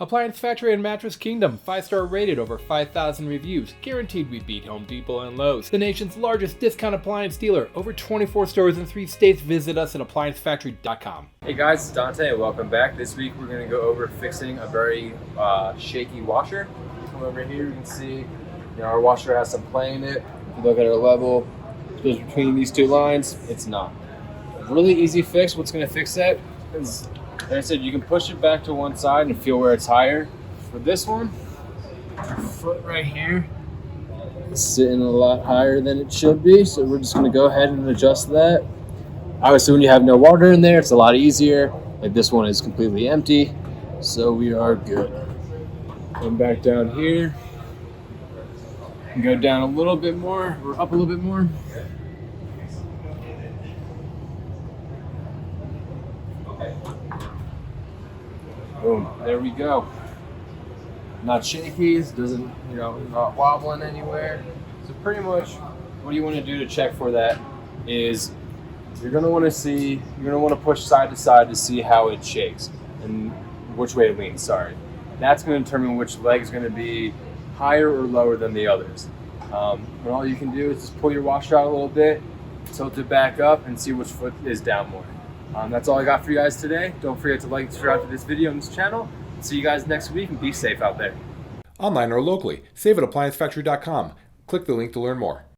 Appliance Factory and Mattress Kingdom, 5-star rated, over 5,000 reviews, guaranteed we beat Home Depot and Lowe's. The nation's largest discount appliance dealer, over 24 stores in 3 states. Visit us at appliancefactory.com. Hey guys, it's Dante and welcome back. This week we're going to go over fixing a very shaky washer. Come over here, you can see our washer has some play in it. If you look at our level, it goes between these two lines. It's not. Really easy fix. What's going to fix that is, like I said, you can push it back to one side and feel where it's higher. For this one, our foot right here is sitting a lot higher than it should be, so we're just going to go ahead and adjust that. Obviously, when you have no water in there, it's a lot easier. Like this one is completely empty, so we are good. Come back down here and go down a little bit more, or up a little bit more. Boom, there we go. Not shaky, it doesn't, not wobbling anywhere. So pretty much what you want to do to check for that is you're going to want to push side to side to see how it shakes and which way it leans, sorry. That's going to determine which leg is going to be higher or lower than the others. And all you can do is just pull your washer out a little bit, tilt it back up, and see which foot is down more. That's all I got for you guys today. Don't forget to like and subscribe to this video on this channel. See you guys next week and be safe out there. Online or locally, save at appliancefactory.com. Click the link to learn more.